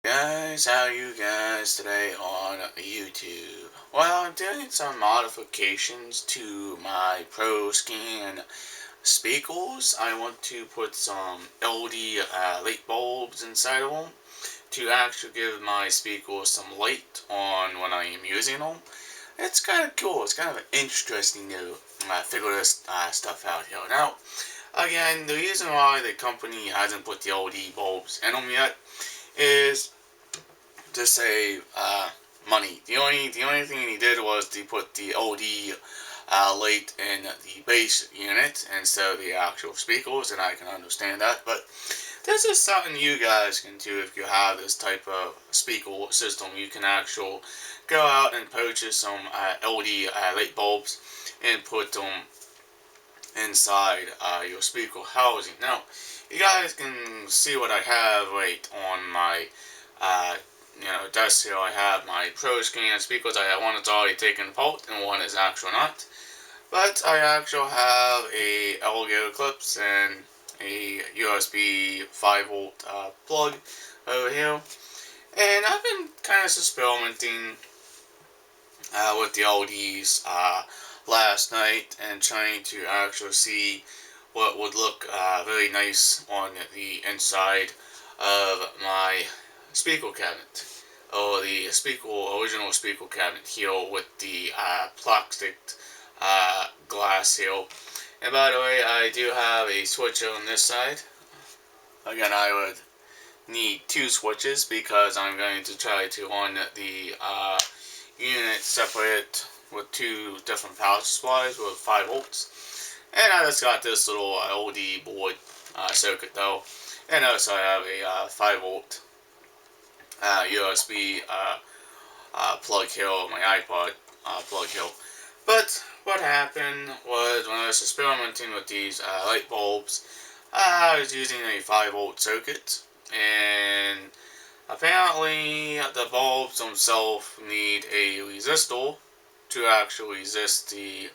Guys, how are you guys today on YouTube? Well, I'm doing some modifications to my Pro Scan speakers. I want to put some LED light bulbs inside of them to actually give my speakers some light on when I am using them. It's kind of cool. It's kind of interesting to figure this stuff out here. Now, again, the reason why the company hasn't put the LED bulbs in them yet is to save money. The only thing he did was to put the OD light in the base unit instead of the actual speakers, and I can understand that. But this is something you guys can do if you have this type of speaker system. You can actually go out and purchase some LED light bulbs and put them inside your speaker housing. Now, you guys can see what I have right on my uh, desk here. I have my Pro Scan speakers. I have one that's already taken apart and one is actually not. But I actually have a alligator clips and a USB 5-volt plug over here. And I've been kind of experimenting with the LEDs last night and trying to actually see what would look very nice on the inside of my speaker cabinet, or the original speaker cabinet here with the plastic glass here. And by the way, I do have a switcher on this side. Again, I would need two switches because I'm going to try to run the unit separate with two different power supplies with 5 volts. And I just got this little LED board circuit though. And also I have a 5 volt USB plug here, my iPod plug here. But what happened was when I was experimenting with these light bulbs, I was using a 5 volt circuit, and apparently the bulbs themselves need a resistor to actually resist the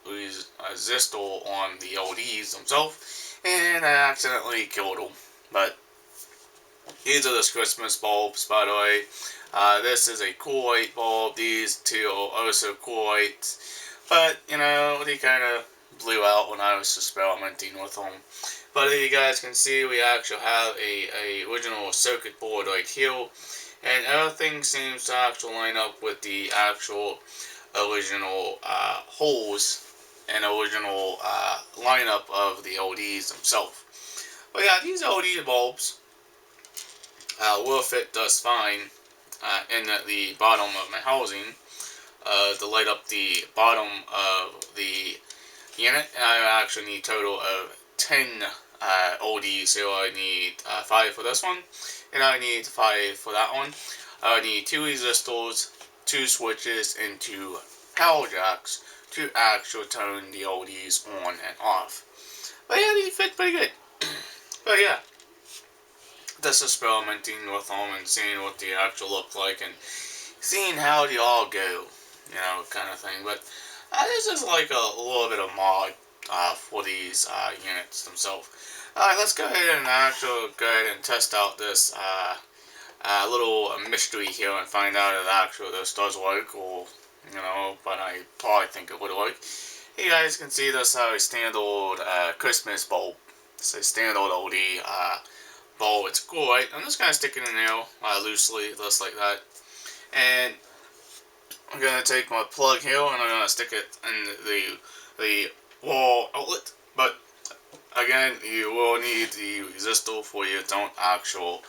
resistor on the LEDs themselves, and I accidentally killed them. But these are the Christmas bulbs, by the way. This is a cool light bulb. These two are also cool lights. But, they kind of blew out when I was experimenting with them. But as you guys can see, we actually have a original circuit board right here. And everything seems to actually line up with the actual original holes and original lineup of the LEDs themselves. But yeah, these LED bulbs will fit just fine in the bottom of my housing to light up the bottom of the unit. And I actually need a total of 10 LEDs, so I need 5 for this one, and I need 5 for that one. I need 2 resistors, 2 switches, and 2 power jacks to actually turn the LEDs on and off. But yeah, they fit pretty good. But yeah, just experimenting with them and seeing what they actually look like and seeing how they all go, kind of thing. But this is like a little bit of mod for these units themselves. Alright, let's go ahead and actually go ahead and test out this little mystery here and find out if actually this does work, or, but I probably think it would work. You guys can see this a standard Christmas bulb. It's a standard LED bulb. It's cool, right? I'm just going to stick it in there loosely, just like that. And I'm going to take my plug here and I'm going to stick it in the wall outlet. But again, you will need the resistor for you don't actually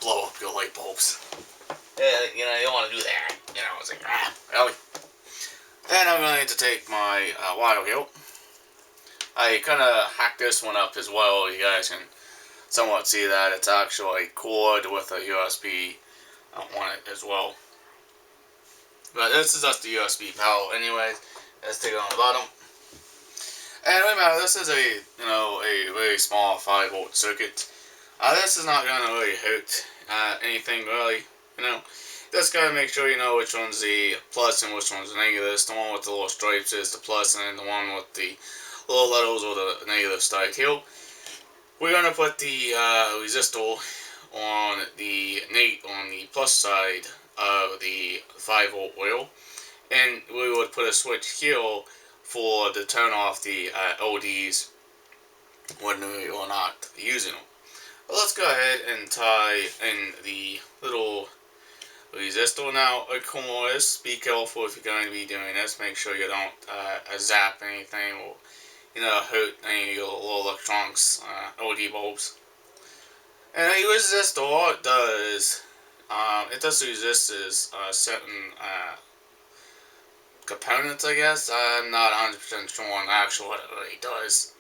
blow up your light bulbs. You don't want to do that. It's like, really? And I'm going to take my wire here. I kind of hacked this one up as well. You guys can somewhat see that. It's actually a cord with a USB on it as well. But this is just the USB power. Anyways, let's take it on the bottom. And remember, this is a very small 5 volt circuit. This is not going to really hurt anything really, Just gotta make sure you know which one's the plus and which one's the negative. The one with the little stripes is the plus, and the one with the little letters or the negative side here. We're gonna put the resistor on the plus side of the 5-volt wheel, and we would put a switch here for to turn off the LEDs when we are not using them. But let's go ahead and tie in the little resistor. Now, of course, be careful if you're going to be doing this. Make sure you don't zap anything or hurt any of your little electronics, LED bulbs. And a resistor does resist certain components, I guess. I'm not 100% sure on actually what it really does.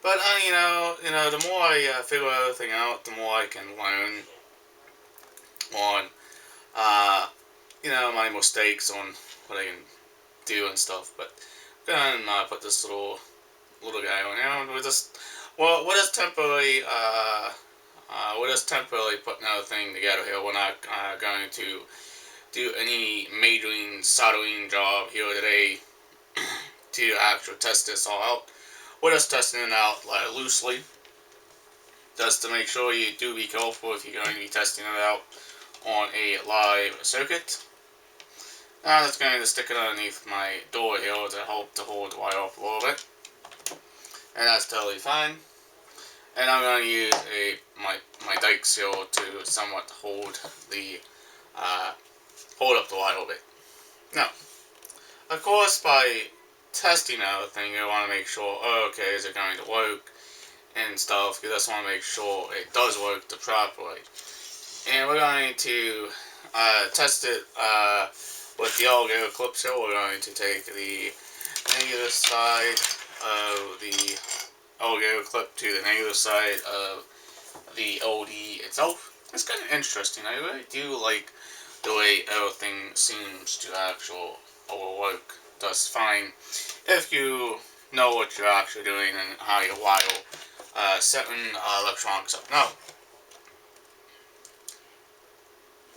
But the more I figure everything out, the more I can learn on my mistakes on what I can do and stuff. But I'm gonna put this little guy on here. We're just temporarily putting everything together here. We're not going to do any majoring soldering job here today to actually test this all out. We're just testing it out loosely, just to make sure you do be careful if you're going to be testing it out on a live circuit. Now I'm just going to stick it underneath my door here to help to hold the wire up a little bit, and that's totally fine. And I'm going to use my dikes here to somewhat hold up the wire a bit. Now, of course, by testing everything, you want to make sure, okay, is it going to work and stuff. You just want to make sure it does work the proper way. And we're going to test it with the alligator clips here. We're going to take the negative side of the alligator clip to the negative side of the LED itself. It's kind of interesting. I really do like the way everything seems to actually work just fine if you know what you're actually doing and how you wire certain electronics up.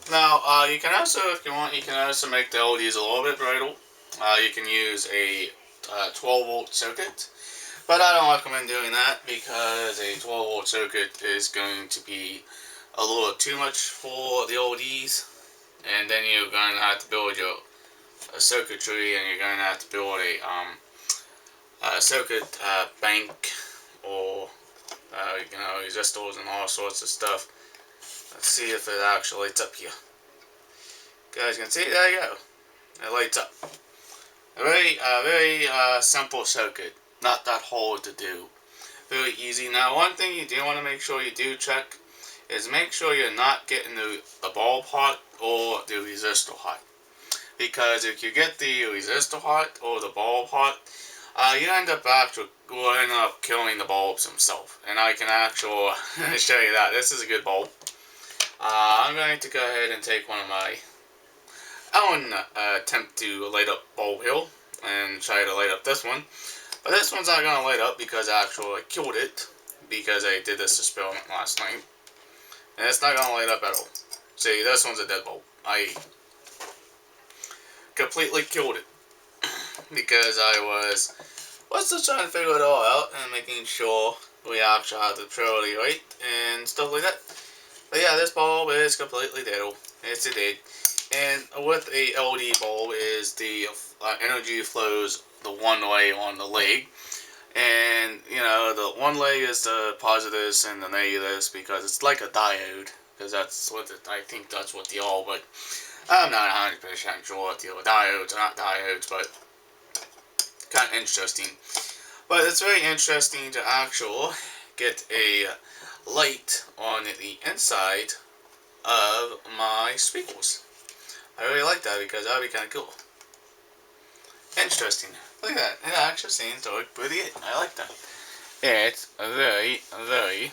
Now, you can also, if you want, you can also make the LEDs a little bit brighter. You can use a 12-volt circuit, but I don't recommend doing that because a 12-volt circuit is going to be a little too much for the LEDs, and then you're going to have to build your circuitry, and you're going to have to build a circuit bank or resistors and all sorts of stuff. Let's see if it actually lights up here. You guys can see, there you go. It lights up. A very simple circuit. Not that hard to do. Very easy. Now, one thing you do want to make sure you do check is make sure you're not getting the bulb hot or the resistor hot. Because if you get the resistor hot or the bulb hot, you end up killing the bulbs themselves. And I can actually show you that. This is a good bulb. I'm going to go ahead and take one of my own attempt to light up bulb here and try to light up this one. But this one's not going to light up because I actually killed it because I did this experiment last night. And it's not going to light up at all. See, this one's a dead bulb. I completely killed it because I was just trying to figure it all out and making sure we actually had the priority right and stuff like that. But yeah, this bulb is completely dead. It's a dead. And with a LED bulb is the energy flows the one way on the leg. And, the one leg is the positives and the negatives because it's like a diode. Because that's what I think that's what they are, but I'm not 100% sure if they are diodes or not diodes, but kind of interesting. But it's very interesting to actually get a light on the inside of my speakers. I really like that because that would be kind of cool. Interesting. Look at that. It actually seems to work pretty good. I like that. It's very, very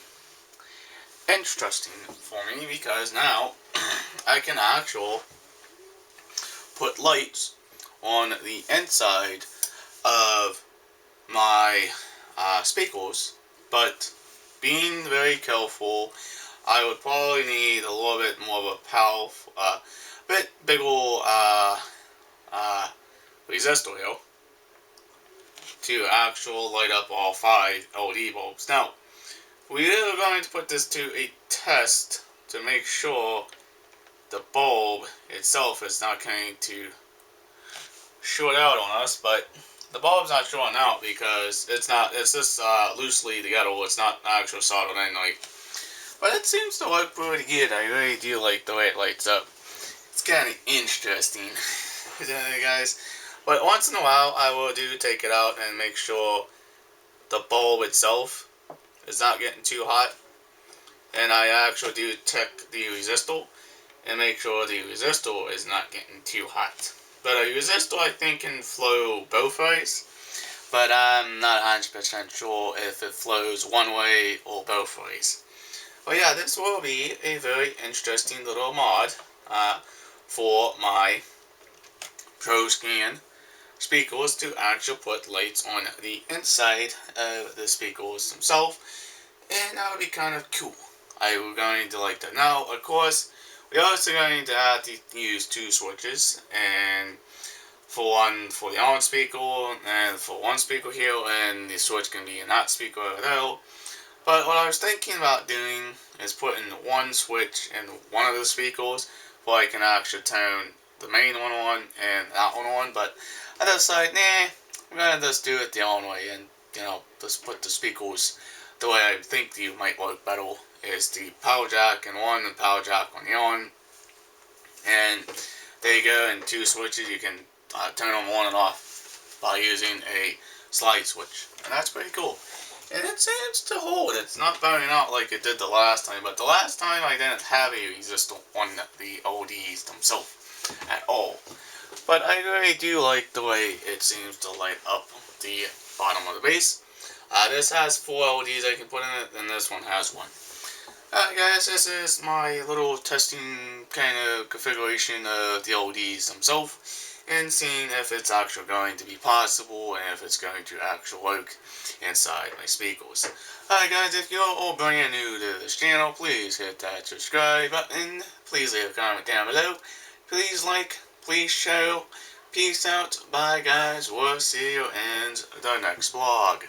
interesting for me because now I can actually put lights on the inside of my speakers, but being very careful, I would probably need a little bit more of a powerful, bit bigger resistor here to actually light up all 5 LED bulbs. Now, we are going to put this to a test to make sure the bulb itself is not going to short out on us, but the bulb's not shorting out because it's just loosely together. It's not actual soldered in, like. But it seems to work pretty good. I really do like the way it lights up. It's kind of interesting, guys. But once in a while, I will take it out and make sure the bulb itself is not getting too hot. And I actually do check the resistor and make sure the resistor is not getting too hot. But a resistor, I think, can flow both ways. But I'm not 100% sure if it flows one way or both ways. But yeah, this will be a very interesting little mod for my ProScan speakers to actually put lights on the inside of the speakers themselves. And that would be kind of cool. I was going to like that. Now, of course, we're also going to have to use two switches, and for one for the on speaker, and for one speaker here, and the switch can be in that speaker over there. But what I was thinking about doing is putting one switch in one of the speakers, where I can actually turn the main one on and that one on. But I decided, nah, I'm gonna just do it the own way, and just put the speakers the way I think you might work better. Is the power jack in one and power jack on the on, and there you go. And two switches, you can turn them on and off by using a slide switch, and that's pretty cool. And it seems to hold. It's not burning out like it did the last time, but the last time I didn't have a resistor on the LEDs themselves at all. But I really do like the way it seems to light up the bottom of the base. This has 4 LEDs I can put in it, and this one has 1. Guys, this is my little testing kind of configuration of the LEDs themselves, and seeing if it's actually going to be possible and if it's going to actually work inside my speakers. Alright guys, if you're all brand new to this channel, please hit that subscribe button, please leave a comment down below, please like, please share, peace out, bye guys, we'll see you in the next vlog.